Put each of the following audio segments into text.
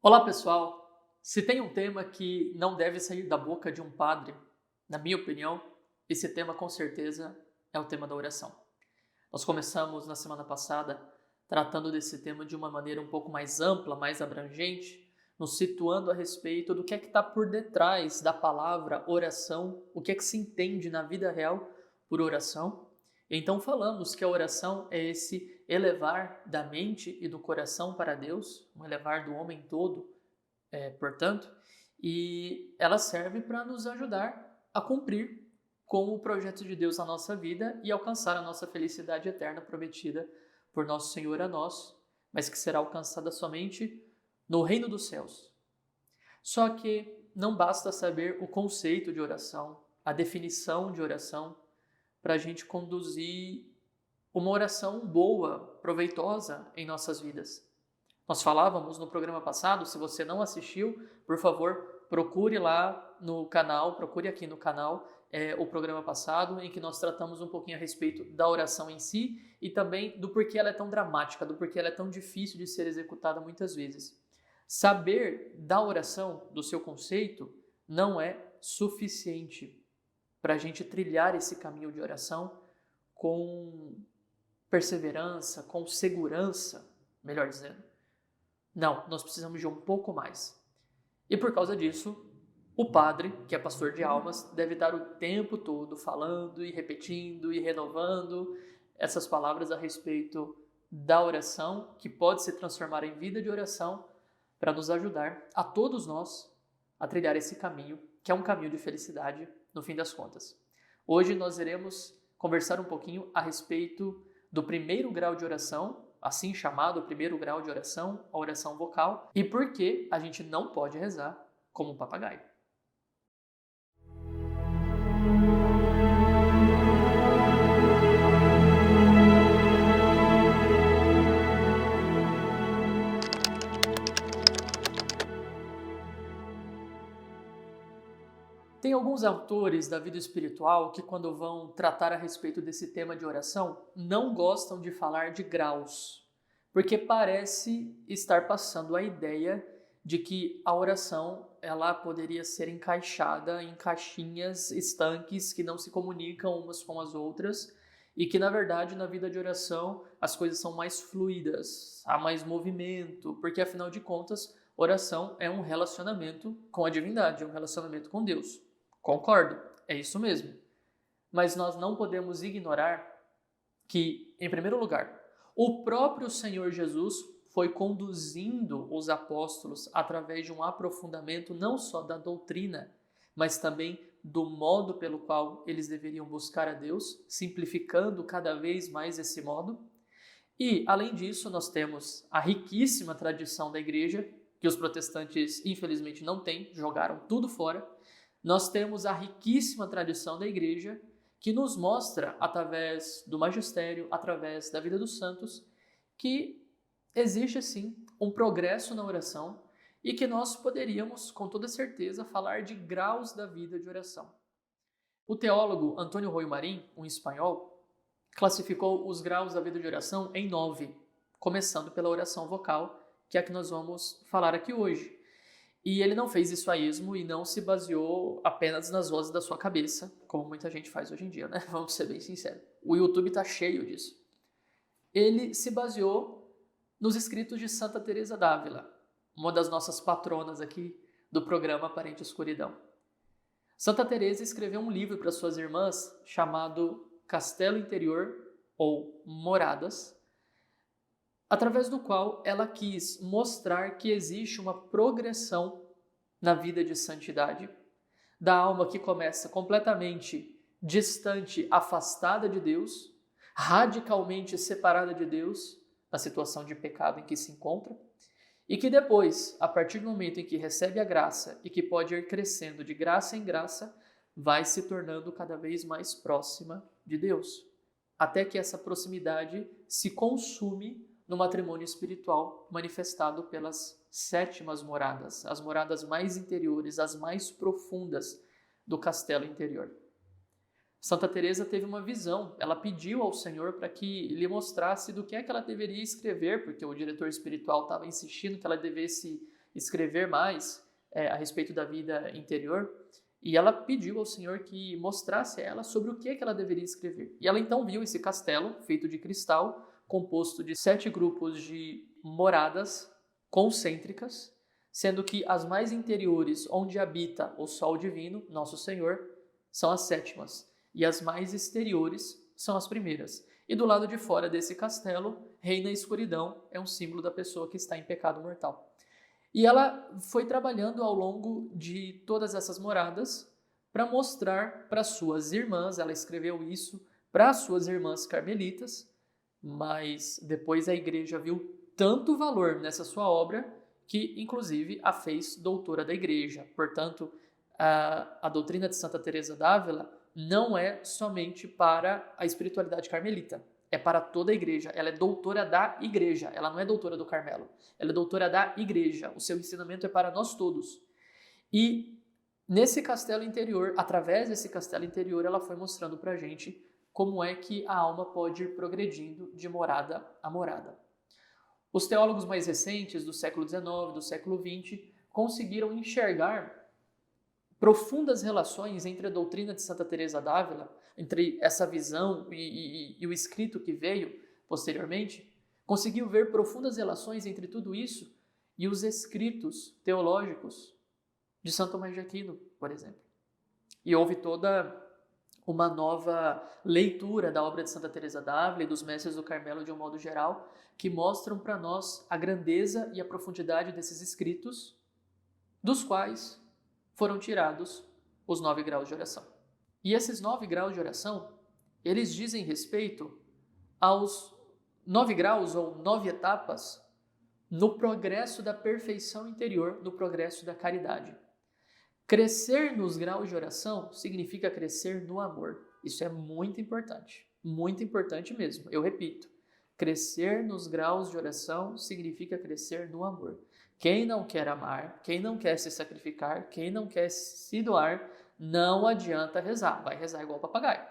Olá, pessoal! Se tem um tema que não deve sair da boca de um padre, na minha opinião, esse tema com certeza é o tema da oração. Nós começamos na semana passada tratando desse tema de uma maneira um pouco mais ampla, mais abrangente, nos situando a respeito do que é que está por detrás da palavra oração, o que é que se entende na vida real por oração. Então falamos que a oração é esse elevar da mente e do coração para Deus, um elevar do homem todo, portanto, e ela serve para nos ajudar a cumprir com o projeto de Deus na nossa vida e alcançar a nossa felicidade eterna prometida por nosso Senhor a nós, mas que será alcançada somente no reino dos céus. Só que não basta saber o conceito de oração, a definição de oração, para a gente conduzir uma oração boa, proveitosa em nossas vidas. Nós falávamos no programa passado, se você não assistiu, por favor, procure lá no canal, procure aqui no canal o programa passado, em que nós tratamos um pouquinho a respeito da oração em si e também do porquê ela é tão dramática, do porquê ela é tão difícil de ser executada muitas vezes. Saber da oração, do seu conceito, não é suficiente para a gente trilhar esse caminho de oração com perseverança, com segurança, melhor dizendo. Não, nós precisamos de um pouco mais. E por causa disso, o padre, que é pastor de almas, deve estar o tempo todo falando e repetindo e renovando essas palavras a respeito da oração, que pode se transformar em vida de oração, para nos ajudar a todos nós a trilhar esse caminho, que é um caminho de felicidade no fim das contas. Hoje nós iremos conversar um pouquinho a respeito do primeiro grau de oração, assim chamado primeiro grau de oração, a oração vocal, e por que a gente não pode rezar como um papagaio. Tem alguns autores da vida espiritual que, quando vão tratar a respeito desse tema de oração, não gostam de falar de graus, porque parece estar passando a ideia de que a oração ela poderia ser encaixada em caixinhas estanques que não se comunicam umas com as outras e que, na verdade, na vida de oração as coisas são mais fluidas, há mais movimento, porque, afinal de contas, oração é um relacionamento com a divindade, é um relacionamento com Deus. Concordo, é isso mesmo. Mas nós não podemos ignorar que, em primeiro lugar, o próprio Senhor Jesus foi conduzindo os apóstolos através de um aprofundamento não só da doutrina, mas também do modo pelo qual eles deveriam buscar a Deus, simplificando cada vez mais esse modo. E, além disso, nós temos a riquíssima tradição da igreja, que os protestantes, infelizmente, não têm, jogaram tudo fora. Nós temos a riquíssima tradição da igreja que nos mostra, através do magistério, através da vida dos santos, que existe sim um progresso na oração e que nós poderíamos, com toda certeza, falar de graus da vida de oração. O teólogo Antônio Royo Marín, um espanhol, classificou os graus da vida de oração em 9, começando pela oração vocal, que é a que nós vamos falar aqui hoje. E ele não fez isso a esmo e não se baseou apenas nas vozes da sua cabeça, como muita gente faz hoje em dia, né? Vamos ser bem sinceros. O YouTube está cheio disso. Ele se baseou nos escritos de Santa Teresa d'Ávila, uma das nossas patronas aqui do programa Parente Escuridão. Santa Teresa escreveu um livro para suas irmãs chamado Castelo Interior ou Moradas, através do qual ela quis mostrar que existe uma progressão na vida de santidade, da alma que começa completamente distante, afastada de Deus, radicalmente separada de Deus, na situação de pecado em que se encontra, e que depois, a partir do momento em que recebe a graça e que pode ir crescendo de graça em graça, vai se tornando cada vez mais próxima de Deus, até que essa proximidade se consume no matrimônio espiritual manifestado pelas sétimas moradas, as moradas mais interiores, as mais profundas do castelo interior. Santa Teresa teve uma visão, ela pediu ao Senhor para que lhe mostrasse do que é que ela deveria escrever, porque o diretor espiritual estava insistindo que ela devesse escrever mais a respeito da vida interior, e ela pediu ao Senhor que mostrasse a ela sobre o que ela deveria escrever. E ela então viu esse castelo feito de cristal, composto de 7 grupos de moradas concêntricas, sendo que as mais interiores, onde habita o Sol Divino, Nosso Senhor, são as 7ª, e as mais exteriores são as primeiras. E do lado de fora desse castelo, reina a escuridão, é um símbolo da pessoa que está em pecado mortal. E ela foi trabalhando ao longo de todas essas moradas para mostrar para suas irmãs, ela escreveu isso para suas irmãs carmelitas, mas depois a igreja viu tanto valor nessa sua obra que, inclusive, a fez doutora da igreja. Portanto, a doutrina de Santa Teresa d'Ávila não é somente para a espiritualidade carmelita, é para toda a igreja. Ela é doutora da igreja, ela não é doutora do Carmelo, ela é doutora da igreja. O seu ensinamento é para nós todos. E nesse castelo interior, através desse castelo interior, ela foi mostrando para a gente como é que a alma pode ir progredindo de morada a morada. Os teólogos mais recentes, do século XIX, do século XX, conseguiram enxergar profundas relações entre a doutrina de Santa Teresa d'Ávila, entre essa visão e o escrito que veio posteriormente, conseguiu ver profundas relações entre tudo isso e os escritos teológicos de Santo Tomás de Aquino, por exemplo. E houve toda uma nova leitura da obra de Santa Teresa d'Ávila e dos mestres do Carmelo de um modo geral, que mostram para nós a grandeza e a profundidade desses escritos, dos quais foram tirados os 9 graus de oração. E esses 9 graus de oração, eles dizem respeito aos 9 graus ou 9 etapas no progresso da perfeição interior, no progresso da caridade. Crescer nos graus de oração significa crescer no amor. Isso é muito importante mesmo. Eu repito, crescer nos graus de oração significa crescer no amor. Quem não quer amar, quem não quer se sacrificar, quem não quer se doar, não adianta rezar. Vai rezar igual papagaio.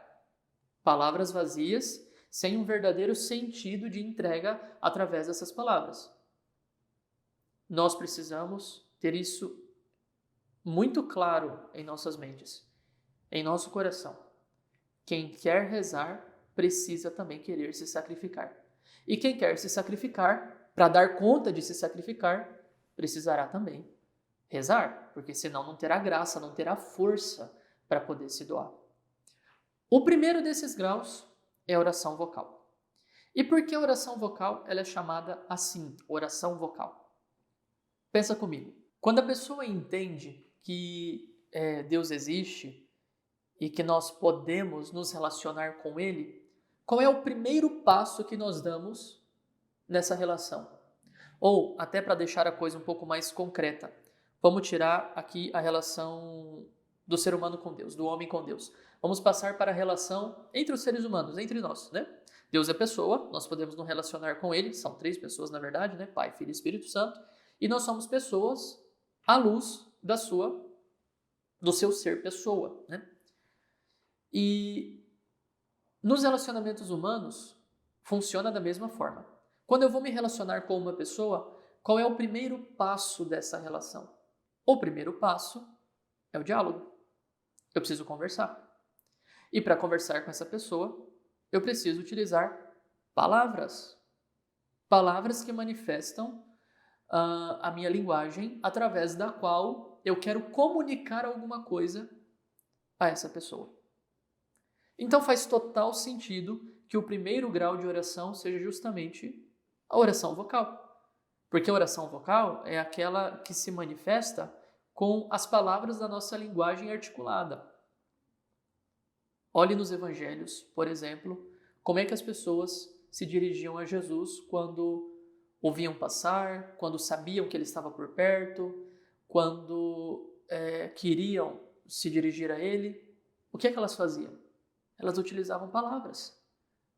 Palavras vazias, sem um verdadeiro sentido de entrega através dessas palavras. Nós precisamos ter isso muito claro em nossas mentes, em nosso coração. Quem quer rezar precisa também querer se sacrificar. E quem quer se sacrificar, para dar conta de se sacrificar, precisará também rezar, porque senão não terá graça, não terá força para poder se doar. O primeiro desses graus é a oração vocal. E por que a oração vocal ela é chamada assim, oração vocal? Pensa comigo. Quando a pessoa entende que Deus existe e que nós podemos nos relacionar com Ele, qual é o primeiro passo que nós damos nessa relação? Ou, até para deixar a coisa um pouco mais concreta, vamos tirar aqui a relação do ser humano com Deus, do homem com Deus. Vamos passar para a relação entre os seres humanos, entre nós, né? Deus é pessoa, nós podemos nos relacionar com Ele, são 3 pessoas na verdade, né? Pai, Filho e Espírito Santo, e nós somos pessoas à luz do seu ser pessoa, né? E nos relacionamentos humanos funciona da mesma forma. Quando eu vou me relacionar com uma pessoa, qual é o primeiro passo dessa relação? O primeiro passo é o diálogo. Eu preciso conversar. E para conversar com essa pessoa, eu preciso utilizar palavras. Palavras que manifestam a minha linguagem, através da qual eu quero comunicar alguma coisa a essa pessoa. Então faz total sentido que o primeiro grau de oração seja justamente a oração vocal. Porque a oração vocal é aquela que se manifesta com as palavras da nossa linguagem articulada. Olhe nos evangelhos, por exemplo, como é que as pessoas se dirigiam a Jesus quando o viam passar, quando sabiam que ele estava por perto, quando queriam se dirigir a ele. O que é que elas faziam? Elas utilizavam palavras.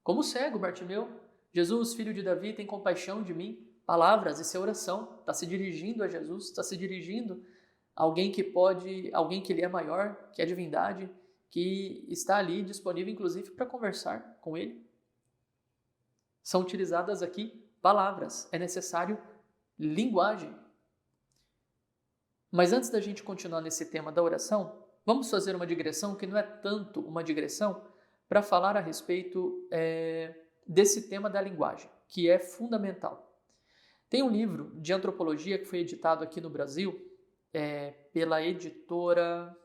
Como o cego Bartimeu, Jesus, filho de Davi, tem compaixão de mim. Palavras, isso é oração. Está se dirigindo a Jesus, está se dirigindo a alguém que lhe é maior, que é divindade, que está ali disponível, inclusive, para conversar com ele. São utilizadas aqui palavras. É necessário linguagem. Mas antes da gente continuar nesse tema da oração, vamos fazer uma digressão que não é tanto uma digressão para falar a respeito desse tema da linguagem, que é fundamental. Tem um livro de antropologia que foi editado aqui no Brasil pela editora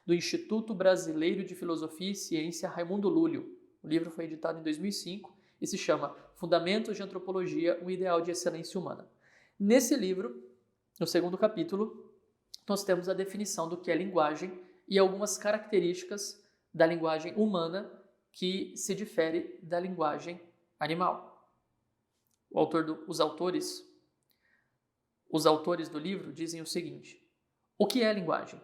do Instituto Brasileiro de Filosofia e Ciência, Raimundo Lúlio. O livro foi editado em 2005 e se chama Fundamentos de Antropologia, um Ideal de Excelência Humana. Nesse livro, no segundo capítulo, nós temos a definição do que é linguagem e algumas características da linguagem humana que se difere da linguagem animal. Os autores do livro dizem o seguinte: o que é linguagem?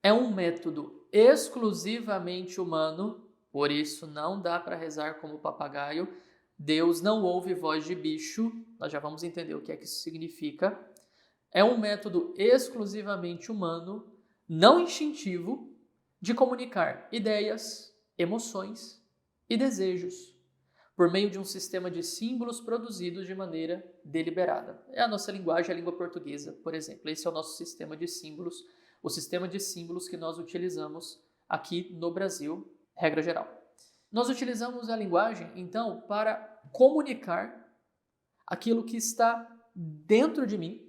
É um método exclusivamente humano, por isso não dá para rezar como papagaio. Deus não ouve voz de bicho, nós já vamos entender o que é que isso significa. É um método exclusivamente humano, não instintivo, de comunicar ideias, emoções e desejos, por meio de um sistema de símbolos produzidos de maneira deliberada. É a nossa linguagem, a língua portuguesa, por exemplo. Esse é o nosso sistema de símbolos, o sistema de símbolos que nós utilizamos aqui no Brasil, regra geral. Nós utilizamos a linguagem, então, para comunicar aquilo que está dentro de mim,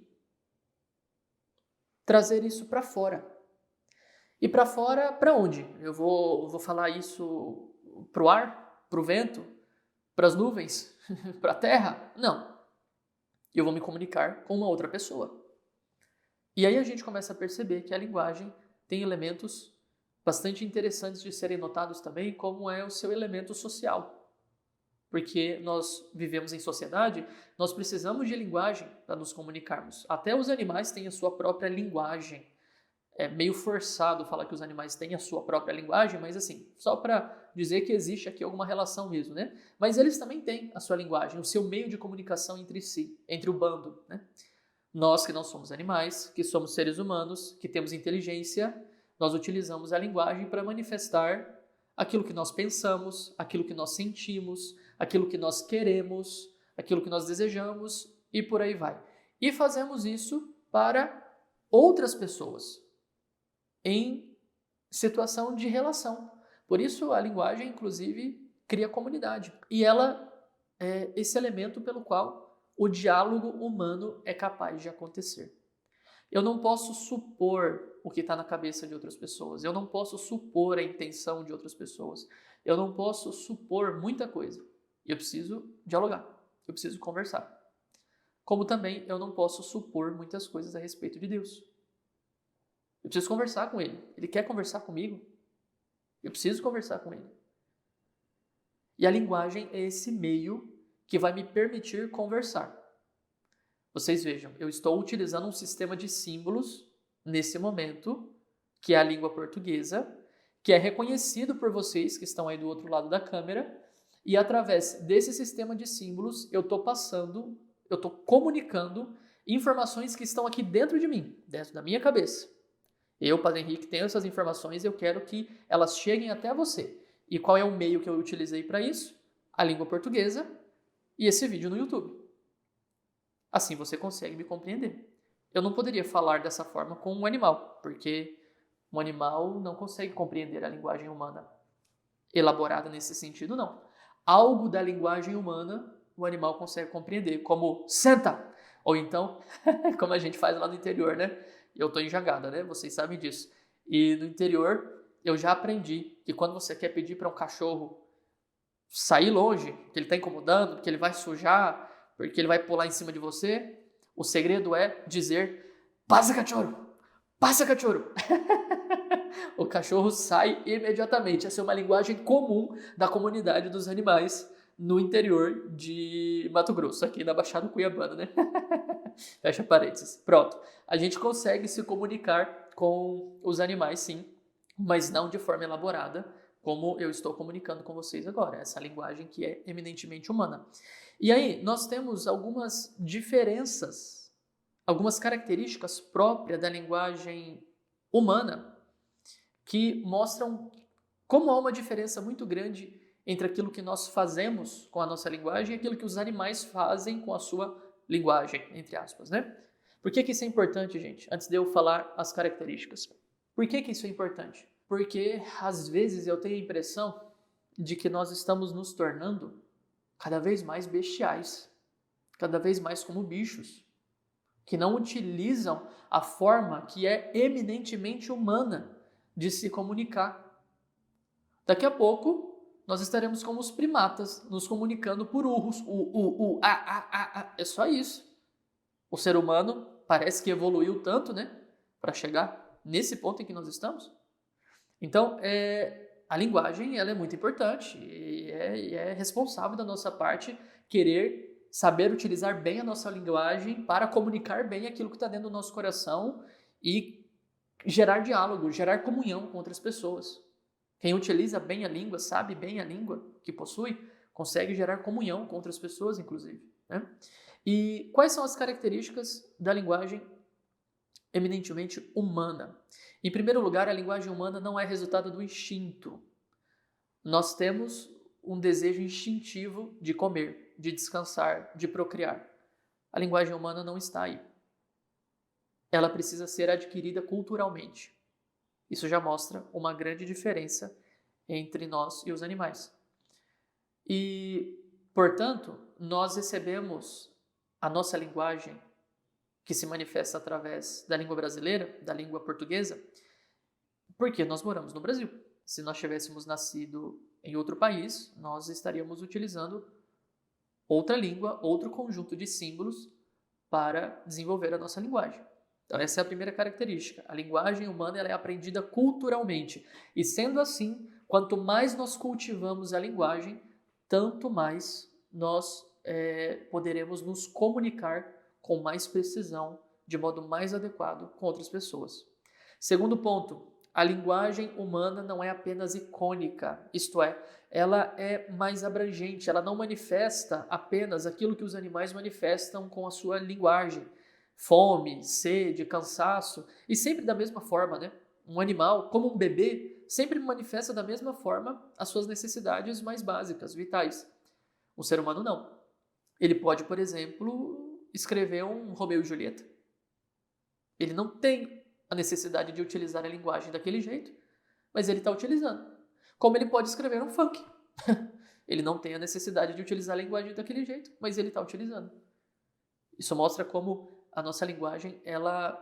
trazer isso para fora. E para fora, para onde? Eu vou falar isso para o ar, para o vento, para as nuvens, para a terra? Não. Eu vou me comunicar com uma outra pessoa. E aí a gente começa a perceber que a linguagem tem elementos bastante interessantes de serem notados também, como é o seu elemento social. Porque nós vivemos em sociedade, nós precisamos de linguagem para nos comunicarmos. Até os animais têm a sua própria linguagem. É meio forçado falar que os animais têm a sua própria linguagem, mas assim, só para dizer que existe aqui alguma relação mesmo, né? Mas eles também têm a sua linguagem, o seu meio de comunicação entre si, entre o bando, né? Nós que não somos animais, que somos seres humanos, que temos inteligência, nós utilizamos a linguagem para manifestar aquilo que nós pensamos, aquilo que nós sentimos, aquilo que nós queremos, aquilo que nós desejamos e por aí vai. E fazemos isso para outras pessoas, em situação de relação. Por isso a linguagem, inclusive, cria comunidade. E ela é esse elemento pelo qual o diálogo humano é capaz de acontecer. Eu não posso supor o que está na cabeça de outras pessoas. Eu não posso supor a intenção de outras pessoas. Eu não posso supor muita coisa. Eu preciso dialogar. Eu preciso conversar. Como também eu não posso supor muitas coisas a respeito de Deus. Eu preciso conversar com Ele. Ele quer conversar comigo. Eu preciso conversar com Ele. E a linguagem é esse meio que vai me permitir conversar. Vocês vejam, eu estou utilizando um sistema de símbolos nesse momento, que é a língua portuguesa, que é reconhecido por vocês que estão aí do outro lado da câmera, e através desse sistema de símbolos eu estou comunicando informações que estão aqui dentro de mim, dentro da minha cabeça. Eu, Padre Henrique, tenho essas informações e eu quero que elas cheguem até você. E qual é o meio que eu utilizei para isso? A língua portuguesa e esse vídeo no YouTube. Assim você consegue me compreender. Eu não poderia falar dessa forma com um animal, porque um animal não consegue compreender a linguagem humana elaborada nesse sentido, não. Algo da linguagem humana o animal consegue compreender, como senta! Ou então, como a gente faz lá no interior, né? Eu estou em Jangada, né? Vocês sabem disso. E no interior, eu já aprendi que quando você quer pedir para um cachorro sair longe, que ele está incomodando, porque ele vai sujar, porque ele vai pular em cima de você, o segredo é dizer: passa, cachorro! Passa, cachorro! O cachorro sai imediatamente. Essa é uma linguagem comum da comunidade dos animais no interior de Mato Grosso, aqui na Baixada Cuiabana, né? Fecha parênteses. Pronto. A gente consegue se comunicar com os animais, sim, mas não de forma elaborada, como eu estou comunicando com vocês agora. Essa linguagem que é eminentemente humana. E aí, nós temos algumas diferenças, algumas características próprias da linguagem humana que mostram como há uma diferença muito grande entre aquilo que nós fazemos com a nossa linguagem e aquilo que os animais fazem com a sua linguagem, entre aspas, né? Por que isso é importante, gente? Antes de eu falar as características. Por que isso é importante? Porque, às vezes, eu tenho a impressão de que nós estamos nos tornando cada vez mais bestiais, cada vez mais como bichos, que não utilizam a forma que é eminentemente humana de se comunicar. Daqui a pouco, nós estaremos como os primatas, nos comunicando por urros, é só isso. O ser humano parece que evoluiu tanto, né, para chegar nesse ponto em que nós estamos. Então, a linguagem ela é muito importante e é responsável da nossa parte querer saber utilizar bem a nossa linguagem para comunicar bem aquilo que está dentro do nosso coração e gerar diálogo, gerar comunhão com outras pessoas. Quem utiliza bem a língua, sabe bem a língua que possui, consegue gerar comunhão com outras pessoas, inclusive, né? E quais são as características da linguagem eminentemente humana? Em primeiro lugar, a linguagem humana não é resultado do instinto. Nós temos um desejo instintivo de comer, de descansar, de procriar. A linguagem humana não está aí. Ela precisa ser adquirida culturalmente. Isso já mostra uma grande diferença entre nós e os animais. E, portanto, nós recebemos a nossa linguagem, que se manifesta através da língua brasileira, da língua portuguesa, porque nós moramos no Brasil. Se nós tivéssemos nascido em outro país, nós estaríamos utilizando outra língua, outro conjunto de símbolos para desenvolver a nossa linguagem. Então, essa é a primeira característica. A linguagem humana ela é aprendida culturalmente. E sendo assim, quanto mais nós cultivamos a linguagem, tanto mais nós poderemos nos comunicar com mais precisão, de modo mais adequado com outras pessoas. Segundo ponto, a linguagem humana não é apenas icônica, isto é, ela é mais abrangente, ela não manifesta apenas aquilo que os animais manifestam com a sua linguagem. Fome, sede, cansaço, e sempre da mesma forma, né? Um animal, como um bebê, sempre manifesta da mesma forma as suas necessidades mais básicas, vitais. Um ser humano não. Ele pode, por exemplo, escrever um Romeu e Julieta. Ele não tem a necessidade de utilizar a linguagem daquele jeito, mas ele está utilizando. Como ele pode escrever um funk. Ele não tem a necessidade de utilizar a linguagem daquele jeito, mas ele está utilizando. Isso mostra como a nossa linguagem ela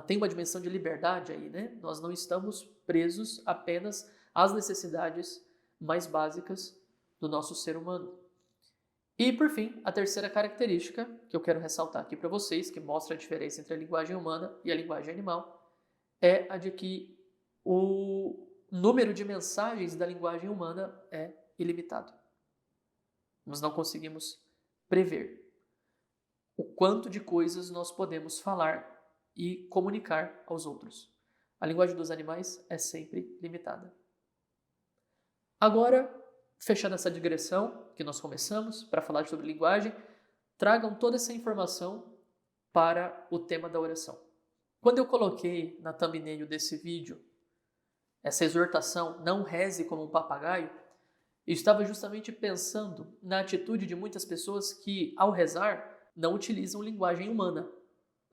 tem uma dimensão de liberdade aí, né? Nós não estamos presos apenas às necessidades mais básicas do nosso ser humano. E, por fim, a terceira característica que eu quero ressaltar aqui para vocês, que mostra a diferença entre a linguagem humana e a linguagem animal, é a de que o número de mensagens da linguagem humana é ilimitado. Nós não conseguimos prever o quanto de coisas nós podemos falar e comunicar aos outros. A linguagem dos animais é sempre limitada. Agora, fechando essa digressão que nós começamos para falar sobre linguagem, tragam toda essa informação para o tema da oração. Quando eu coloquei na thumbnail desse vídeo essa exortação, não reze como um papagaio, eu estava justamente pensando na atitude de muitas pessoas que, ao rezar, não utilizam linguagem humana.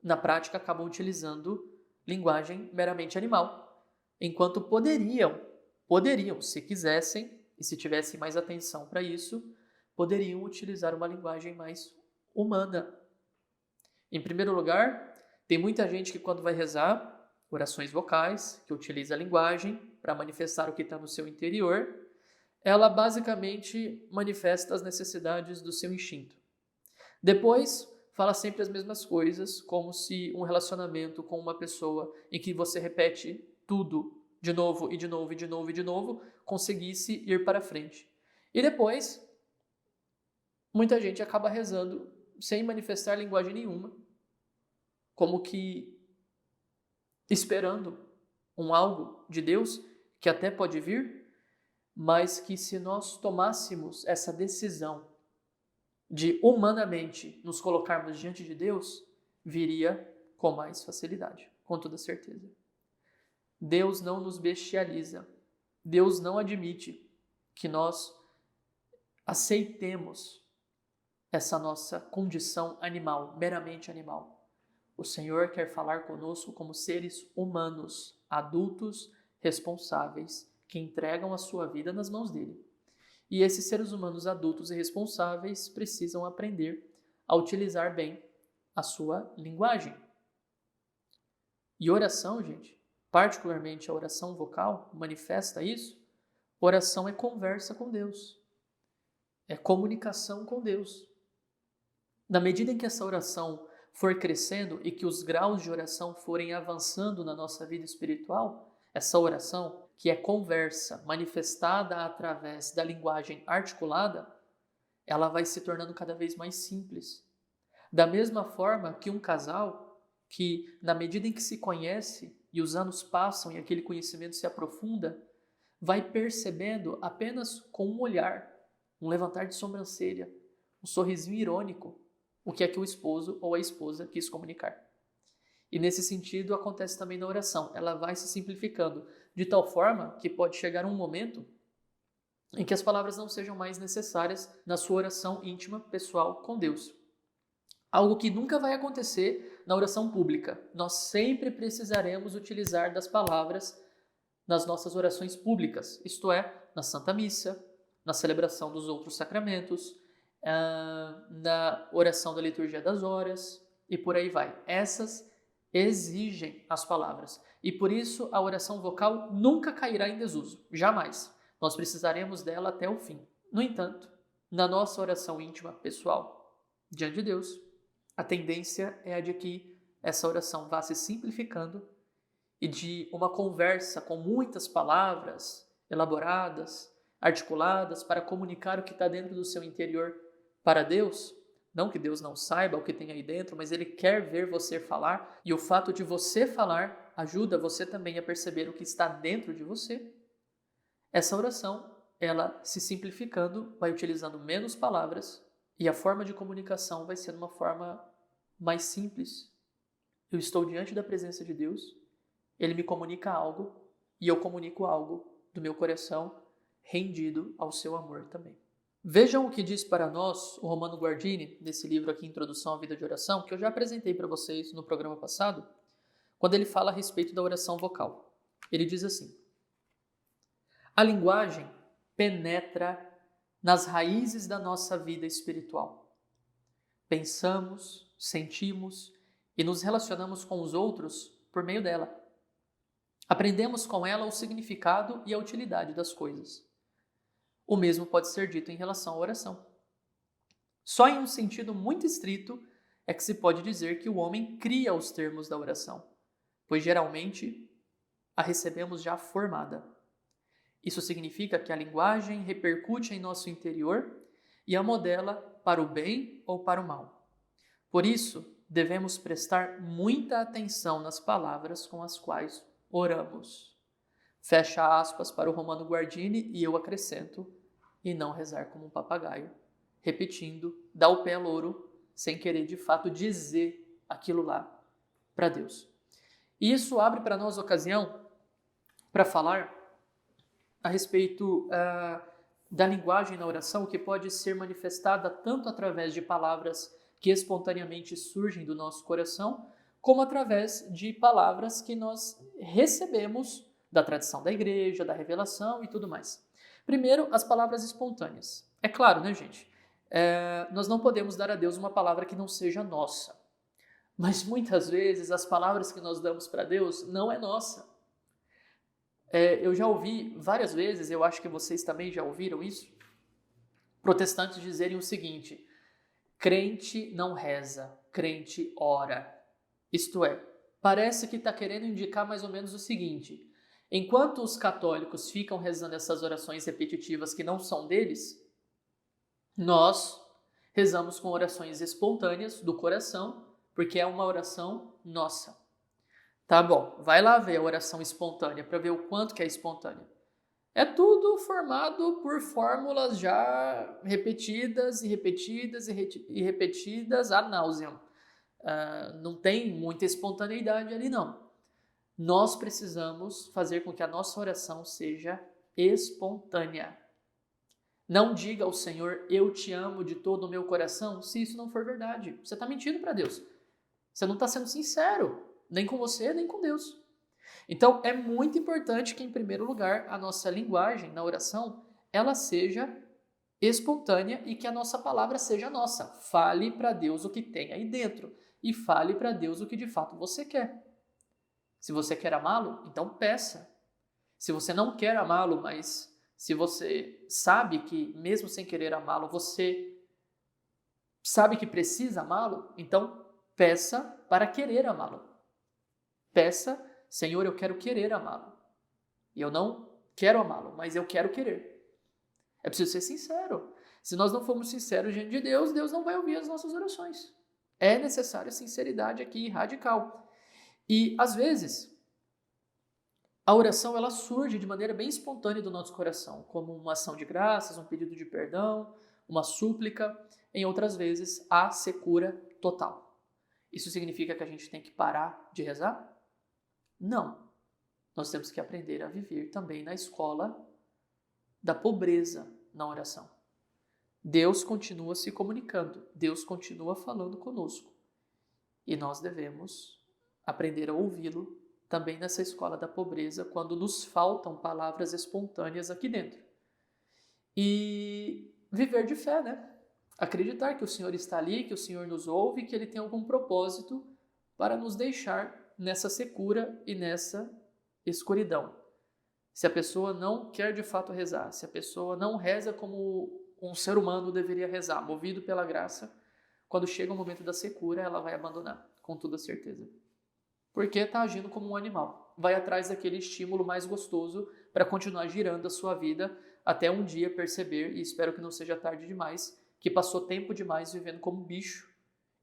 Na prática, acabam utilizando linguagem meramente animal, enquanto poderiam, se quisessem, e se tivessem mais atenção para isso, poderiam utilizar uma linguagem mais humana. Em primeiro lugar, tem muita gente que quando vai rezar, orações vocais, que utiliza a linguagem para manifestar o que está no seu interior, ela basicamente manifesta as necessidades do seu instinto. Depois, fala sempre as mesmas coisas, como se um relacionamento com uma pessoa em que você repete tudo de novo e de novo e de novo e de novo, conseguisse ir para frente. E depois, muita gente acaba rezando sem manifestar linguagem nenhuma, como que esperando um algo de Deus que até pode vir, mas que se nós tomássemos essa decisão de humanamente nos colocarmos diante de Deus, viria com mais facilidade, com toda certeza. Deus não nos bestializa. Deus não admite que nós aceitemos essa nossa condição animal, meramente animal. O Senhor quer falar conosco como seres humanos, adultos, responsáveis, que entregam a sua vida nas mãos dele. E esses seres humanos adultos e responsáveis precisam aprender a utilizar bem a sua linguagem. E oração, gente, particularmente a oração vocal, manifesta isso. Oração é conversa com Deus, é comunicação com Deus. Na medida em que essa oração for crescendo e que os graus de oração forem avançando na nossa vida espiritual, essa oração, que é conversa manifestada através da linguagem articulada, ela vai se tornando cada vez mais simples. Da mesma forma que um casal que, na medida em que se conhece e os anos passam e aquele conhecimento se aprofunda, vai percebendo apenas com um olhar, um levantar de sobrancelha, um sorrisinho irônico, o que é que o esposo ou a esposa quis comunicar. E nesse sentido acontece também na oração. Ela vai se simplificando de tal forma que pode chegar um momento em que as palavras não sejam mais necessárias na sua oração íntima, pessoal com Deus. Algo que nunca vai acontecer na oração pública. Nós sempre precisaremos utilizar das palavras nas nossas orações públicas, isto é, na Santa Missa, na celebração dos outros sacramentos, na oração da liturgia das horas e por aí vai. Essas exigem as palavras e por isso a oração vocal nunca cairá em desuso, jamais. Nós precisaremos dela até o fim. No entanto, na nossa oração íntima, pessoal, diante de Deus, a tendência é a de que essa oração vá se simplificando e de uma conversa com muitas palavras elaboradas, articuladas para comunicar o que está dentro do seu interior para Deus. Não que Deus não saiba o que tem aí dentro, mas Ele quer ver você falar e o fato de você falar ajuda você também a perceber o que está dentro de você. Essa oração, ela se simplificando, vai utilizando menos palavras e a forma de comunicação vai ser uma forma mais simples. Eu estou diante da presença de Deus, Ele me comunica algo e eu comunico algo do meu coração rendido ao seu amor também. Vejam o que diz para nós o Romano Guardini, nesse livro aqui, Introdução à Vida de Oração, que eu já apresentei para vocês no programa passado, quando ele fala a respeito da oração vocal. Ele diz assim: a linguagem penetra nas raízes da nossa vida espiritual. Pensamos, sentimos e nos relacionamos com os outros por meio dela. Aprendemos com ela o significado e a utilidade das coisas. O mesmo pode ser dito em relação à oração. Só em um sentido muito estrito é que se pode dizer que o homem cria os termos da oração, pois geralmente a recebemos já formada. Isso significa que a linguagem repercute em nosso interior e a modela para o bem ou para o mal. Por isso, devemos prestar muita atenção nas palavras com as quais oramos. Fecha aspas para o Romano Guardini e eu acrescento: e não rezar como um papagaio, repetindo, dá o pé ao louro, sem querer de fato dizer aquilo lá para Deus. E isso abre para nós ocasião para falar a respeito da linguagem na oração, que pode ser manifestada tanto através de palavras que espontaneamente surgem do nosso coração, como através de palavras que nós recebemos da tradição da igreja, da revelação e tudo mais. Primeiro, as palavras espontâneas. É claro, né, gente? Nós não podemos dar a Deus uma palavra que não seja nossa. Mas muitas vezes as palavras que nós damos para Deus não é nossa. Eu já ouvi várias vezes, eu acho que vocês também já ouviram isso, protestantes dizerem o seguinte: crente não reza, crente ora. Isto é, parece que está querendo indicar mais ou menos o seguinte: enquanto os católicos ficam rezando essas orações repetitivas que não são deles, nós rezamos com orações espontâneas do coração, porque é uma oração nossa. Tá bom, vai lá ver a oração espontânea para ver o quanto que é espontânea. É tudo formado por fórmulas já repetidas e repetidas e repetidas ad nauseam. Não tem muita espontaneidade ali, não. Nós precisamos fazer com que a nossa oração seja espontânea. Não diga ao Senhor, eu te amo de todo o meu coração, se isso não for verdade. Você está mentindo para Deus. Você não está sendo sincero, nem com você, nem com Deus. Então, é muito importante que, em primeiro lugar, a nossa linguagem na oração, ela seja espontânea e que a nossa palavra seja nossa. Fale para Deus o que tem aí dentro e fale para Deus o que de fato você quer. Se você quer amá-lo, então peça. Se você não quer amá-lo, mas se você sabe que, mesmo sem querer amá-lo, você sabe que precisa amá-lo, então peça para querer amá-lo. Peça, Senhor, eu quero querer amá-lo. E eu não quero amá-lo, mas eu quero querer. É preciso ser sincero. Se nós não formos sinceros diante de Deus, Deus não vai ouvir as nossas orações. É necessária sinceridade aqui radical. E, às vezes, a oração ela surge de maneira bem espontânea do nosso coração, como uma ação de graças, um pedido de perdão, uma súplica. Em outras vezes, há secura total. Isso significa que a gente tem que parar de rezar? Não. Nós temos que aprender a viver também na escola da pobreza na oração. Deus continua se comunicando, Deus continua falando conosco. E nós devemos aprender a ouvi-lo também nessa escola da pobreza, quando nos faltam palavras espontâneas aqui dentro. E viver de fé, né? Acreditar que o Senhor está ali, que o Senhor nos ouve, que Ele tem algum propósito para nos deixar nessa secura e nessa escuridão. Se a pessoa não quer de fato rezar, se a pessoa não reza como um ser humano deveria rezar, movido pela graça, quando chega o momento da secura, ela vai abandonar, com toda certeza. Porque está agindo como um animal. Vai atrás daquele estímulo mais gostoso para continuar girando a sua vida até um dia perceber, e espero que não seja tarde demais, que passou tempo demais vivendo como bicho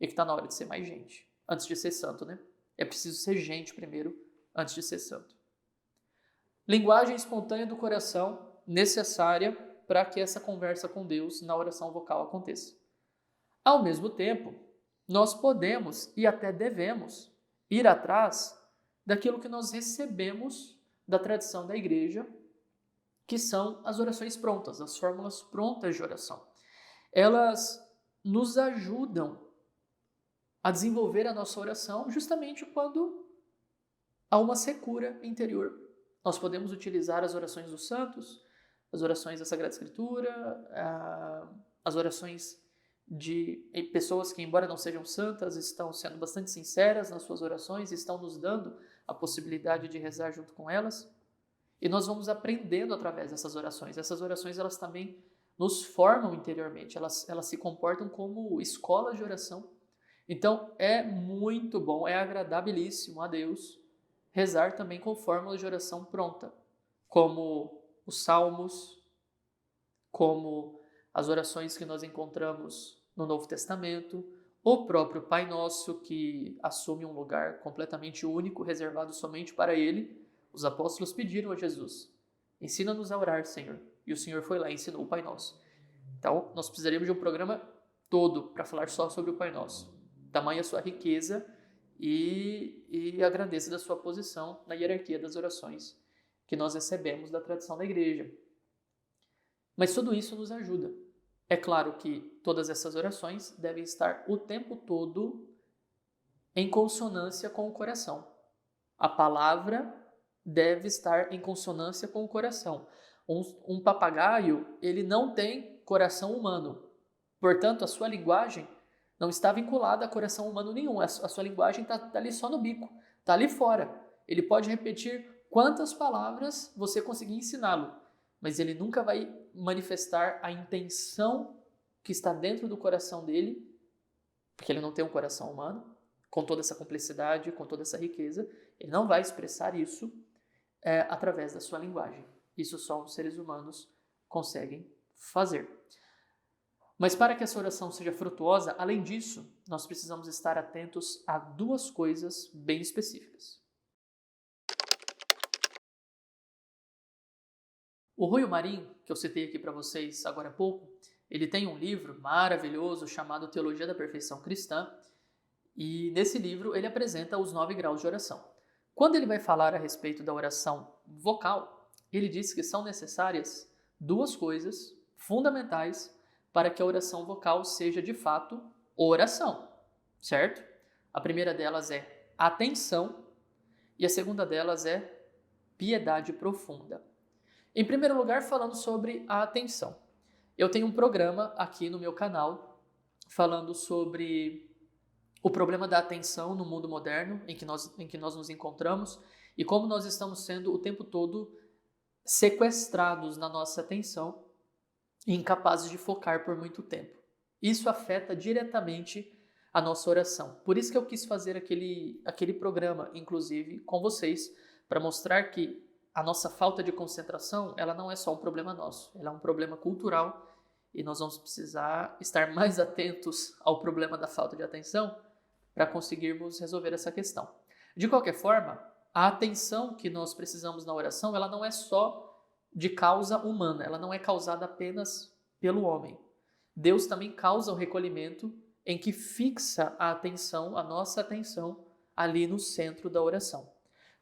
e que está na hora de ser mais gente, antes de ser santo, né? É preciso ser gente primeiro, antes de ser santo. Linguagem espontânea do coração, necessária para que essa conversa com Deus na oração vocal aconteça. Ao mesmo tempo, nós podemos e até devemos ir atrás daquilo que nós recebemos da tradição da igreja, que são as orações prontas, as fórmulas prontas de oração. Elas nos ajudam a desenvolver a nossa oração justamente quando há uma secura interior. Nós podemos utilizar as orações dos santos, as orações da Sagrada Escritura, as orações de pessoas que, embora não sejam santas, estão sendo bastante sinceras nas suas orações, estão nos dando a possibilidade de rezar junto com elas. E nós vamos aprendendo através dessas orações. Essas orações, elas também nos formam interiormente, elas se comportam como escolas de oração. Então, é muito bom, é agradabilíssimo a Deus rezar também com fórmulas de oração pronta, como os salmos, como as orações que nós encontramos no Novo Testamento, o próprio Pai Nosso, que assume um lugar completamente único, reservado somente para Ele. Os apóstolos pediram a Jesus: ensina-nos a orar, Senhor. E o Senhor foi lá e ensinou o Pai Nosso. Então, nós precisaríamos de um programa todo para falar só sobre o Pai Nosso. Tamanha a sua riqueza e a grandeza da sua posição na hierarquia das orações que nós recebemos da tradição da igreja. Mas tudo isso nos ajuda. É claro que todas essas orações devem estar o tempo todo em consonância com o coração. A palavra deve estar em consonância com o coração. Um papagaio, ele não tem coração humano. Portanto, a sua linguagem não está vinculada a coração humano nenhum. A sua linguagem está ali só no bico, está ali fora. Ele pode repetir quantas palavras você conseguir ensiná-lo, mas ele nunca vai manifestar a intenção que está dentro do coração dele, porque ele não tem um coração humano, com toda essa complexidade, com toda essa riqueza. Ele não vai expressar isso através da sua linguagem. Isso só os seres humanos conseguem fazer. Mas para que essa oração seja frutuosa, além disso, nós precisamos estar atentos a duas coisas bem específicas. O Rui Marim, que eu citei aqui para vocês agora há pouco, ele tem um livro maravilhoso chamado Teologia da Perfeição Cristã, e nesse livro ele apresenta os 9 graus de oração. Quando ele vai falar a respeito da oração vocal, ele diz que são necessárias duas coisas fundamentais para que a oração vocal seja de fato oração, certo? A primeira delas é atenção e a segunda delas é piedade profunda. Em primeiro lugar, falando sobre a atenção. Eu tenho um programa aqui no meu canal falando sobre o problema da atenção no mundo moderno em que nós nos encontramos e como nós estamos sendo o tempo todo sequestrados na nossa atenção e incapazes de focar por muito tempo. Isso afeta diretamente a nossa oração. Por isso que eu quis fazer aquele programa, inclusive, com vocês, para mostrar que a nossa falta de concentração, ela não é só um problema nosso, ela é um problema cultural e nós vamos precisar estar mais atentos ao problema da falta de atenção para conseguirmos resolver essa questão. De qualquer forma, a atenção que nós precisamos na oração, ela não é só de causa humana, ela não é causada apenas pelo homem. Deus também causa o recolhimento em que fixa a atenção, a nossa atenção, ali no centro da oração.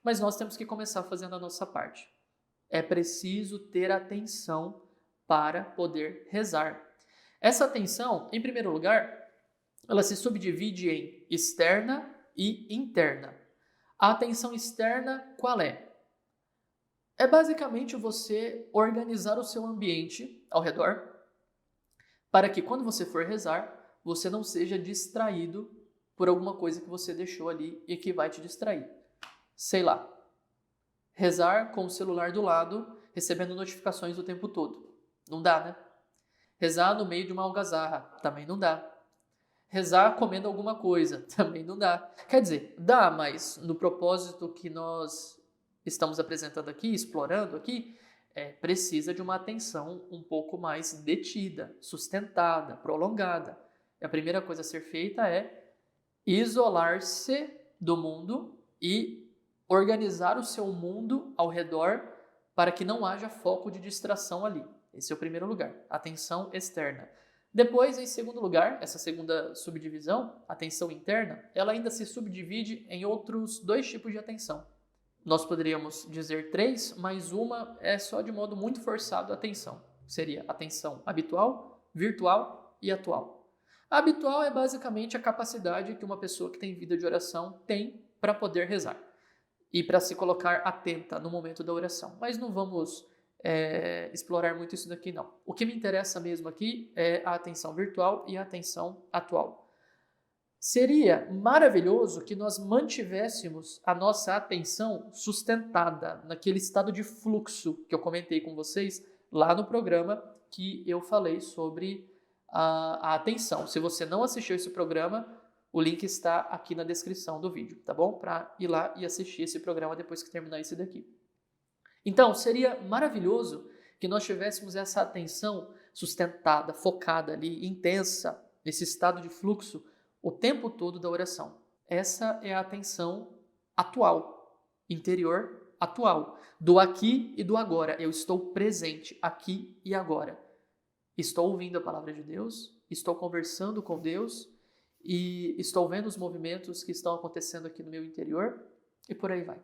Mas nós temos que começar fazendo a nossa parte. É preciso ter atenção para poder rezar. Essa atenção, em primeiro lugar, ela se subdivide em externa e interna. A atenção externa, qual é? É basicamente você organizar o seu ambiente ao redor para que quando você for rezar, você não seja distraído por alguma coisa que você deixou ali e que vai te distrair. Sei lá, rezar com o celular do lado, recebendo notificações o tempo todo. Não dá, né? Rezar no meio de uma algazarra, também não dá. Rezar comendo alguma coisa, também não dá. Quer dizer, dá, mas no propósito que nós estamos apresentando aqui, explorando aqui, precisa de uma atenção um pouco mais detida, sustentada, prolongada. E a primeira coisa a ser feita é isolar-se do mundo e organizar o seu mundo ao redor para que não haja foco de distração ali. Esse é o primeiro lugar, atenção externa. Depois, em segundo lugar, essa segunda subdivisão, atenção interna, ela ainda se subdivide em outros 2 tipos de atenção. Nós poderíamos dizer 3, mas uma é só de modo muito forçado a atenção. Seria atenção habitual, virtual e atual. A habitual é basicamente a capacidade que uma pessoa que tem vida de oração tem para poder rezar e para se colocar atenta no momento da oração. Mas não vamos explorar muito isso daqui, não. O que me interessa mesmo aqui é a atenção virtual e a atenção atual. Seria maravilhoso que nós mantivéssemos a nossa atenção sustentada naquele estado de fluxo que eu comentei com vocês lá no programa que eu falei sobre a atenção. Se você não assistiu esse programa, o link está aqui na descrição do vídeo, tá bom? Para ir lá e assistir esse programa depois que terminar esse daqui. Então, seria maravilhoso que nós tivéssemos essa atenção sustentada, focada ali, intensa, nesse estado de fluxo, o tempo todo da oração. Essa é a atenção atual, interior atual, do aqui e do agora. Eu estou presente aqui e agora. Estou ouvindo a palavra de Deus, estou conversando com Deus e estou vendo os movimentos que estão acontecendo aqui no meu interior e por aí vai.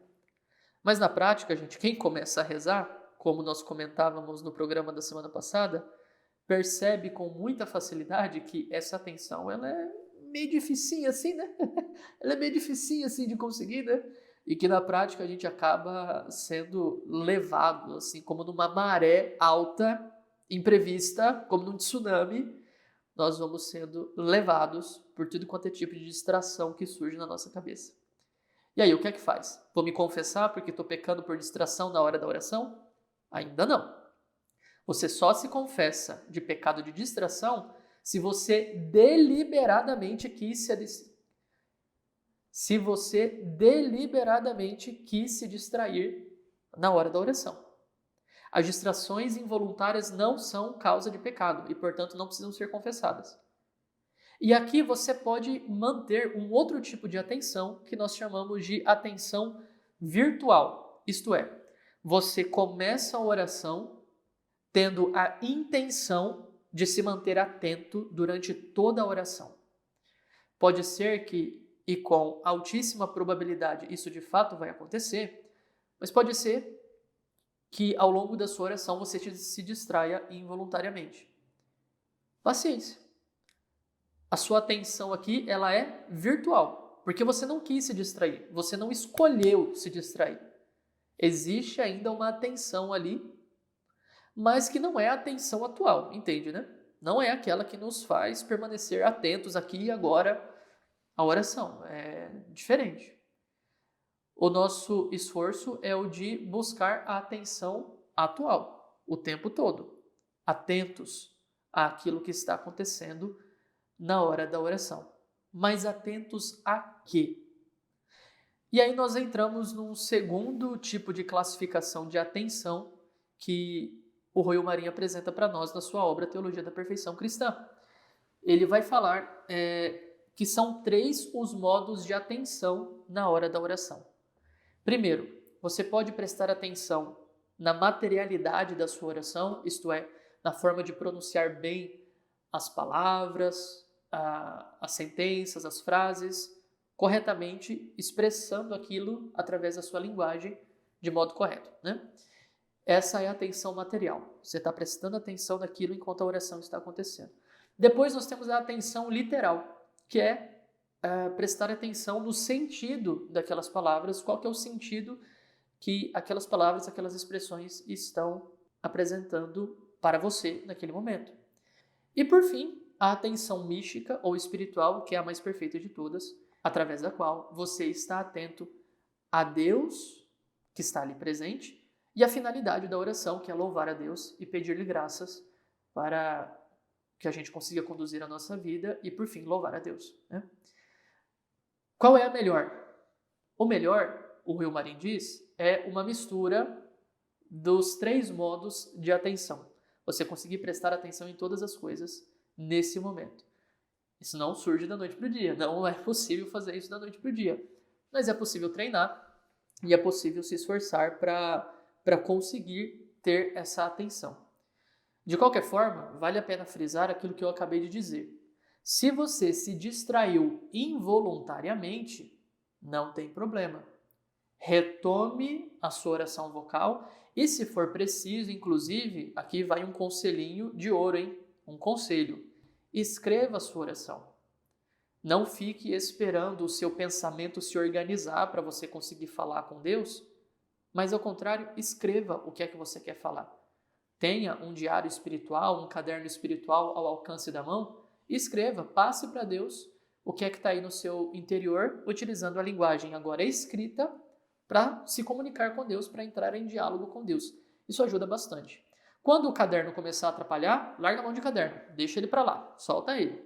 Mas na prática, gente, quem começa a rezar, como nós comentávamos no programa da semana passada, percebe com muita facilidade que essa atenção ela é meio dificinha assim, né? Ela é meio dificinha assim de conseguir, né? E que na prática a gente acaba sendo levado, assim, como numa maré alta, imprevista, como num tsunami, nós vamos sendo levados por tudo quanto é tipo de distração que surge na nossa cabeça. E aí, o que é que faz? Vou me confessar porque estou pecando por distração na hora da oração? Ainda não. Você só se confessa de pecado de distração se você deliberadamente quis se distrair na hora da oração. As distrações involuntárias não são causa de pecado e, portanto, não precisam ser confessadas. E aqui você pode manter um outro tipo de atenção que nós chamamos de atenção virtual. Isto é, você começa a oração tendo a intenção de se manter atento durante toda a oração. Pode ser que, e com altíssima probabilidade, isso de fato vai acontecer, mas pode ser que ao longo da sua oração você se distraia involuntariamente. Paciência. A sua atenção aqui, ela é virtual. porque você não quis se distrair, você não escolheu se distrair. Existe ainda uma atenção ali, mas que não é a atenção atual, entende, né? Não é aquela que nos faz permanecer atentos aqui e agora à oração, é diferente. O nosso esforço é o de buscar a atenção atual, o tempo todo, atentos àquilo que está acontecendo na hora da oração. Mas atentos a quê? E aí nós entramos num segundo tipo de classificação de atenção que o Royal Marinho apresenta para nós na sua obra Teologia da Perfeição Cristã. Ele vai falar que são 3 os modos de atenção na hora da oração. Primeiro, você pode prestar atenção na materialidade da sua oração, isto é, na forma de pronunciar bem as palavras, as sentenças, as frases, corretamente, expressando aquilo através da sua linguagem de modo correto, né? Essa é a atenção material. Você está prestando atenção naquilo enquanto a oração está acontecendo. Depois nós temos a atenção literal, que é prestar atenção no sentido daquelas palavras, qual que é o sentido que aquelas palavras, aquelas expressões estão apresentando para você naquele momento. E por fim, a atenção mística ou espiritual, que é a mais perfeita de todas, através da qual você está atento a Deus, que está ali presente, e a finalidade da oração, que é louvar a Deus e pedir-lhe graças para que a gente consiga conduzir a nossa vida e, por fim, louvar a Deus, né? Qual é a melhor? O melhor, o Royal Marinho diz, é uma mistura dos 3 modos de atenção. Você conseguir prestar atenção em todas as coisas nesse momento. Isso não surge da noite para o dia, não é possível fazer isso da noite para o dia. Mas é possível treinar e é possível se esforçar para conseguir ter essa atenção. De qualquer forma, vale a pena frisar aquilo que eu acabei de dizer. Se você se distraiu involuntariamente, não tem problema. Retome a sua oração vocal e, se for preciso, inclusive, aqui vai um conselhinho de ouro, hein? Um conselho. Escreva a sua oração. Não fique esperando o seu pensamento se organizar para você conseguir falar com Deus, mas, ao contrário, escreva o que é que você quer falar. Tenha um diário espiritual, um caderno espiritual ao alcance da mão. Escreva, passe para Deus o que é que está aí no seu interior, utilizando a linguagem agora escrita para se comunicar com Deus, para entrar em diálogo com Deus. Isso ajuda bastante. Quando o caderno começar a atrapalhar, larga a mão de caderno, deixa ele para lá, solta ele.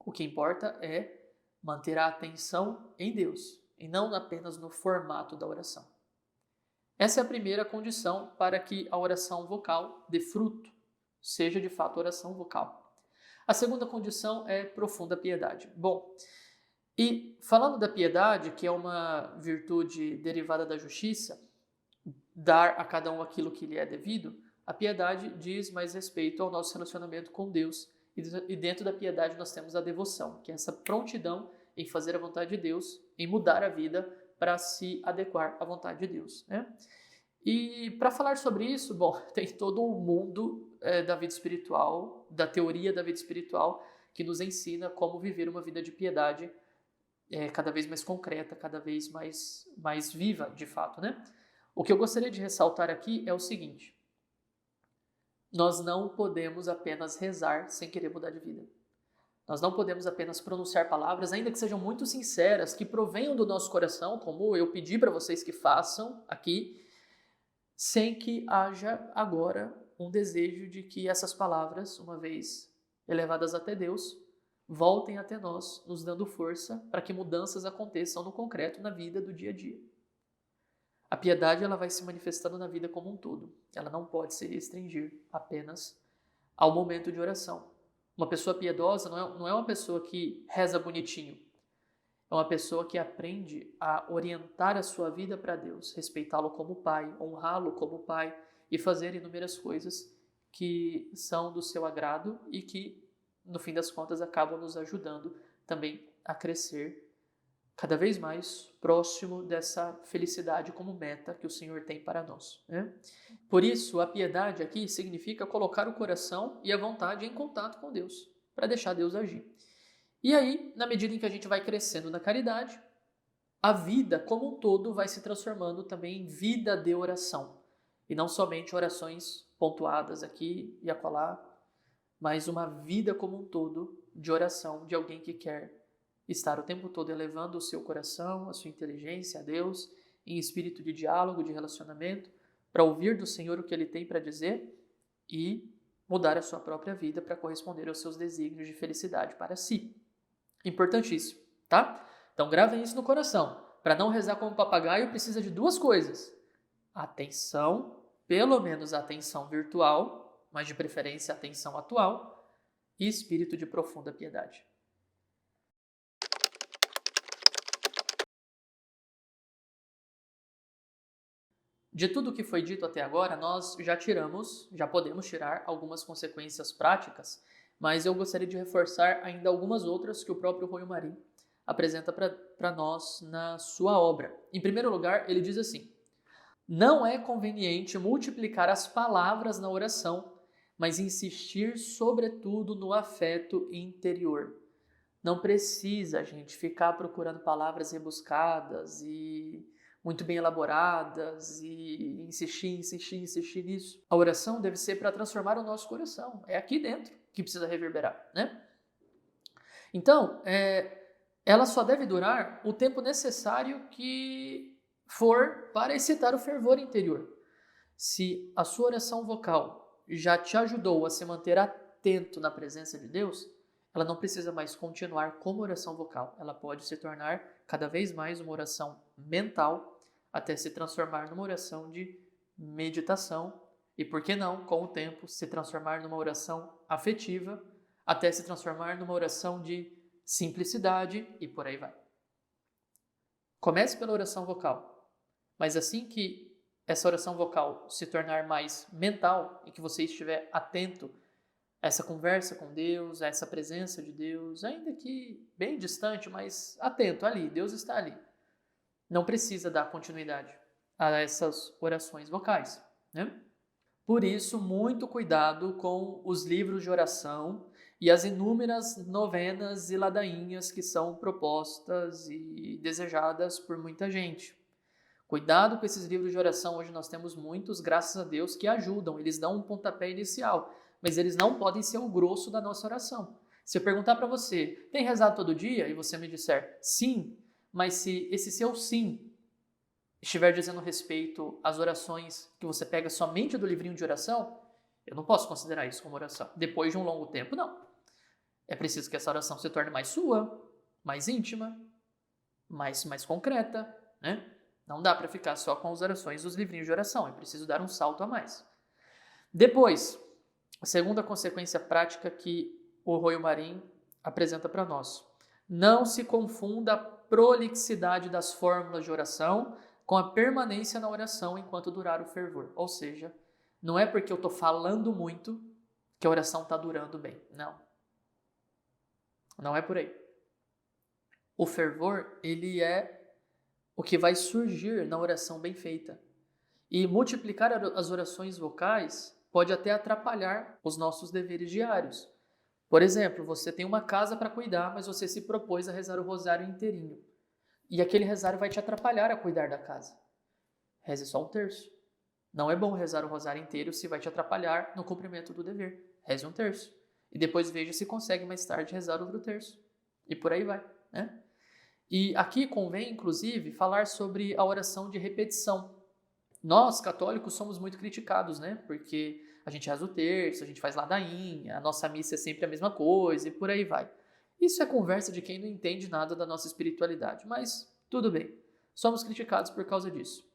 O que importa é manter a atenção em Deus e não apenas no formato da oração. Essa é a primeira condição para que a oração vocal dê fruto, seja de fato oração vocal. A segunda condição é profunda piedade. Bom, e falando da piedade, que é uma virtude derivada da justiça, dar a cada um aquilo que lhe é devido, a piedade diz mais respeito ao nosso relacionamento com Deus. E dentro da piedade nós temos a devoção, que é essa prontidão em fazer a vontade de Deus, em mudar a vida para se adequar à vontade de Deus, né? E para falar sobre isso, bom, tem todo um mundo da vida espiritual, da teoria da vida espiritual, que nos ensina como viver uma vida de piedade cada vez mais concreta, cada vez mais viva, de fato, né? O que eu gostaria de ressaltar aqui é o seguinte: nós não podemos apenas rezar sem querer mudar de vida. Nós não podemos apenas pronunciar palavras, ainda que sejam muito sinceras, que provenham do nosso coração, como eu pedi para vocês que façam aqui, sem que haja agora um desejo de que essas palavras, uma vez elevadas até Deus, voltem até nós, nos dando força para que mudanças aconteçam no concreto na vida do dia a dia. A piedade ela vai se manifestando na vida como um todo. Ela não pode se restringir apenas ao momento de oração. Uma pessoa piedosa não é uma pessoa que reza bonitinho. É uma pessoa que aprende a orientar a sua vida para Deus, respeitá-lo como pai, honrá-lo como pai e fazer inúmeras coisas que são do seu agrado e que, no fim das contas, acabam nos ajudando também a crescer cada vez mais próximo dessa felicidade como meta que o Senhor tem para nós, né? Por isso, a piedade aqui significa colocar o coração e a vontade em contato com Deus, para deixar Deus agir. E aí, na medida em que a gente vai crescendo na caridade, a vida como um todo vai se transformando também em vida de oração. E não somente orações pontuadas aqui e acolá, mas uma vida como um todo de oração de alguém que quer estar o tempo todo elevando o seu coração, a sua inteligência a Deus, em espírito de diálogo, de relacionamento, para ouvir do Senhor o que Ele tem para dizer e mudar a sua própria vida para corresponder aos seus desígnios de felicidade para si. Importantíssimo, tá? Então gravem isso no coração. Para não rezar como papagaio, precisa de duas coisas. Atenção, pelo menos atenção virtual, mas de preferência atenção atual, e espírito de profunda piedade. De tudo o que foi dito até agora, nós já podemos tirar algumas consequências práticas, mas eu gostaria de reforçar ainda algumas outras que o próprio Royo Marim apresenta para nós na sua obra. Em primeiro lugar, ele diz assim: não é conveniente multiplicar as palavras na oração, mas insistir sobretudo no afeto interior. Não precisa, gente, ficar procurando palavras rebuscadas e muito bem elaboradas e insistir nisso. A oração deve ser para transformar o nosso coração. É aqui dentro que precisa reverberar, né? Então, ela só deve durar o tempo necessário que for para excitar o fervor interior. Se a sua oração vocal já te ajudou a se manter atento na presença de Deus, ela não precisa mais continuar como oração vocal. Ela pode se tornar cada vez mais uma oração mental, até se transformar numa oração de meditação e, por que não, com o tempo, se transformar numa oração afetiva, até se transformar numa oração de simplicidade e por aí vai. Comece pela oração vocal, mas assim que essa oração vocal se tornar mais mental e que você estiver atento a essa conversa com Deus, a essa presença de Deus, ainda que bem distante, mas atento ali, Deus está ali. Não precisa dar continuidade a essas orações vocais, né? Por isso, muito cuidado com os livros de oração e as inúmeras novenas e ladainhas que são propostas e desejadas por muita gente. Cuidado com esses livros de oração, hoje nós temos muitos, graças a Deus, que ajudam, eles dão um pontapé inicial, mas eles não podem ser o grosso da nossa oração. Se eu perguntar para você, tem rezado todo dia? E você me disser sim, mas se esse seu sim estiver dizendo respeito às orações que você pega somente do livrinho de oração, eu não posso considerar isso como oração. Depois de um longo tempo, não. É preciso que essa oração se torne mais sua, mais íntima, mais concreta, né? Não dá para ficar só com as orações dos livrinhos de oração, é preciso dar um salto a mais. Depois, a segunda consequência prática que o Royo Marim apresenta para nós. Não se confunda a prolixidade das fórmulas de oração com a permanência na oração enquanto durar o fervor. Ou seja, não é porque eu estou falando muito que a oração está durando bem. Não. Não é por aí. O fervor, ele é o que vai surgir na oração bem feita. E multiplicar as orações vocais pode até atrapalhar os nossos deveres diários. Por exemplo, você tem uma casa para cuidar, mas você se propôs a rezar o rosário inteirinho. E aquele rosário vai te atrapalhar a cuidar da casa. Reze só um terço. Não é bom rezar o rosário inteiro se vai te atrapalhar no cumprimento do dever. Reze um terço. E depois veja se consegue mais tarde rezar outro terço. E por aí vai, né? E aqui convém, inclusive, falar sobre a oração de repetição. Nós, católicos, somos muito criticados, né? Porque a gente reza o terço, a gente faz ladainha, a nossa missa é sempre a mesma coisa e por aí vai. Isso é conversa de quem não entende nada da nossa espiritualidade, mas tudo bem. Somos criticados por causa disso.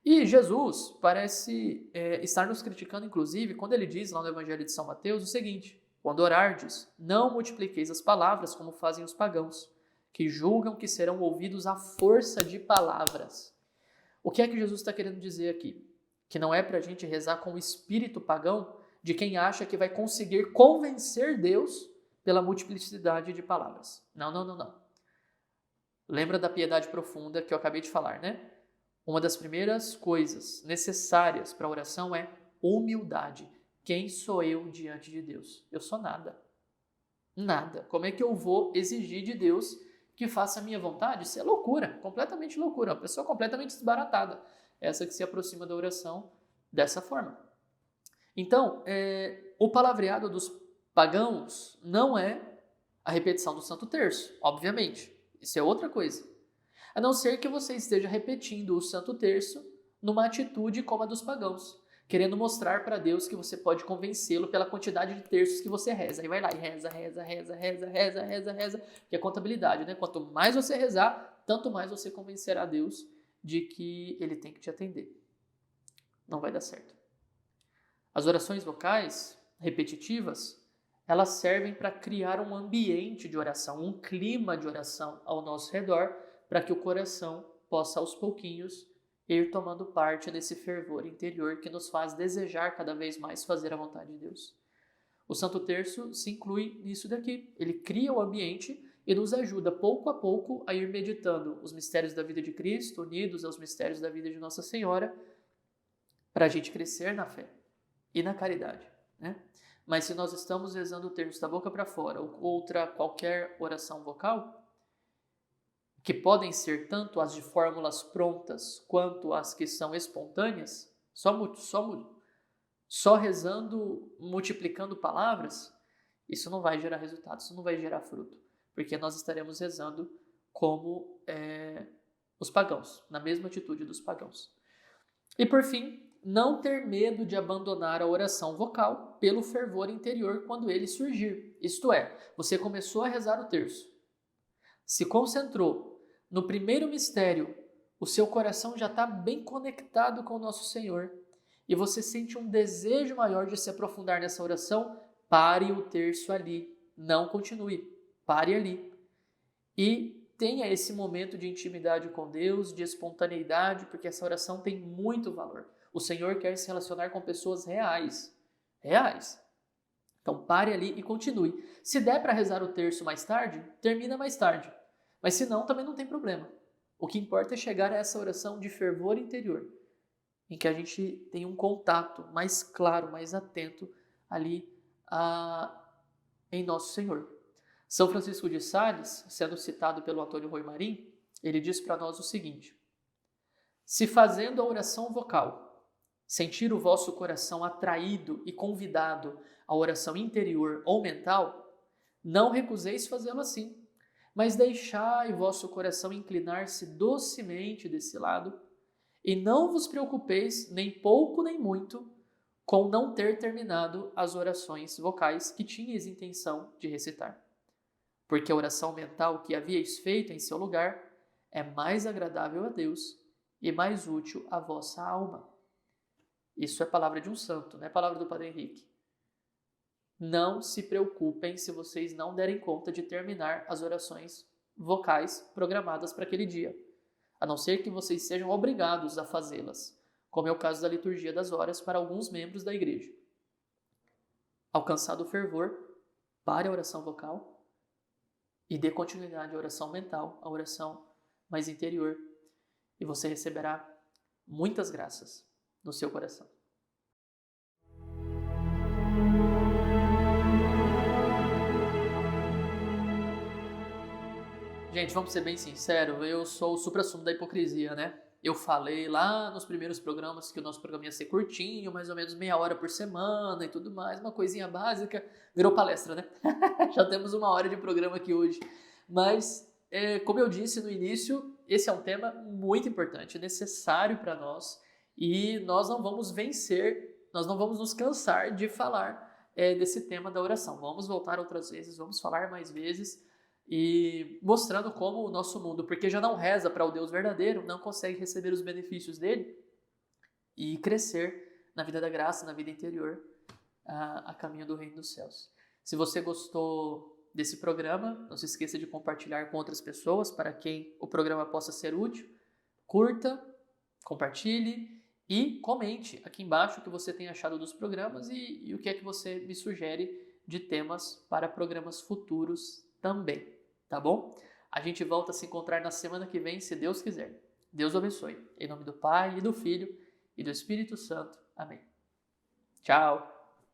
E Jesus parece estar nos criticando, inclusive, quando ele diz lá no Evangelho de São Mateus o seguinte: quando orardes, não multipliqueis as palavras como fazem os pagãos, que julgam que serão ouvidos à força de palavras. O que é que Jesus está querendo dizer aqui? Que não é para a gente rezar com o espírito pagão de quem acha que vai conseguir convencer Deus pela multiplicidade de palavras. Não. Lembra da piedade profunda que eu acabei de falar, né? Uma das primeiras coisas necessárias para a oração é humildade. Quem sou eu diante de Deus? Eu sou nada. Nada. Como é que eu vou exigir de Deus que faça a minha vontade? Isso é loucura, completamente loucura. Uma pessoa completamente desbaratada. Essa que se aproxima da oração dessa forma. Então, o palavreado dos pagãos não é a repetição do Santo Terço, obviamente. Isso é outra coisa. A não ser que você esteja repetindo o Santo Terço numa atitude como a dos pagãos, querendo mostrar para Deus que você pode convencê-lo pela quantidade de terços que você reza. Aí vai lá e reza, que é contabilidade, né? Quanto mais você rezar, tanto mais você convencerá Deus de que Ele tem que te atender. Não vai dar certo. As orações vocais repetitivas, elas servem para criar um ambiente de oração, um clima de oração ao nosso redor, para que o coração possa aos pouquinhos ir tomando parte desse fervor interior que nos faz desejar cada vez mais fazer a vontade de Deus. O Santo Terço se inclui nisso daqui. Ele cria o ambiente e nos ajuda pouco a pouco a ir meditando os mistérios da vida de Cristo, unidos aos mistérios da vida de Nossa Senhora, para a gente crescer na fé e na caridade, né? Mas se nós estamos rezando o terço da boca para fora ou outra qualquer oração vocal, que podem ser tanto as de fórmulas prontas quanto as que são espontâneas, só rezando, multiplicando palavras, isso não vai gerar resultado, isso não vai gerar fruto, porque nós estaremos rezando como os pagãos, na mesma atitude dos pagãos. E por fim, não ter medo de abandonar a oração vocal pelo fervor interior quando ele surgir. Isto é, você começou a rezar o terço, se concentrou no primeiro mistério, o seu coração já está bem conectado com o nosso Senhor e você sente um desejo maior de se aprofundar nessa oração, pare o terço ali, não continue, pare ali e tenha esse momento de intimidade com Deus, de espontaneidade, porque essa oração tem muito valor. O Senhor quer se relacionar com pessoas reais. Então pare ali e continue. Se der para rezar o terço mais tarde, termina mais tarde. Mas se não, também não tem problema. O que importa é chegar a essa oração de fervor interior, em que a gente tem um contato mais claro, mais atento ali em Nosso Senhor. São Francisco de Sales, sendo citado pelo Antônio Rui Marim, ele diz para nós o seguinte: se fazendo a oração vocal, sentir o vosso coração atraído e convidado à oração interior ou mental, não recuseis fazê-lo assim, mas deixai vosso coração inclinar-se docemente desse lado, e não vos preocupeis nem pouco nem muito com não ter terminado as orações vocais que tinhais intenção de recitar. Porque a oração mental que havíeis feito em seu lugar é mais agradável a Deus e mais útil à vossa alma. Isso é palavra de um santo, não é palavra do Padre Henrique. Não se preocupem se vocês não derem conta de terminar as orações vocais programadas para aquele dia, a não ser que vocês sejam obrigados a fazê-las, como é o caso da liturgia das horas para alguns membros da igreja. Alcançado o fervor, pare a oração vocal e dê continuidade à oração mental, à oração mais interior, e você receberá muitas graças no seu coração. Gente, vamos ser bem sinceros, eu sou o suprassumo da hipocrisia, né? Eu falei lá nos primeiros programas que o nosso programa ia ser curtinho, mais ou menos meia hora por semana e tudo mais, uma coisinha básica, virou palestra, né? Já temos 1 hora de programa aqui hoje. Mas, como eu disse no início, esse é um tema muito importante, necessário para nós, e nós não vamos nós não vamos nos cansar de falar desse tema da oração. Vamos voltar outras vezes, vamos falar mais vezes, e mostrando como o nosso mundo, porque já não reza para o Deus verdadeiro, não consegue receber os benefícios dele e crescer na vida da graça, na vida interior, a caminho do reino dos céus. Se você gostou desse programa, não se esqueça de compartilhar com outras pessoas para quem o programa possa ser útil. Curta, compartilhe e comente aqui embaixo o que você tem achado dos programas e o que é que você me sugere de temas para programas futuros também. Tá bom? A gente volta a se encontrar na semana que vem, se Deus quiser. Deus abençoe. Em nome do Pai, e do Filho, e do Espírito Santo. Amém. Tchau!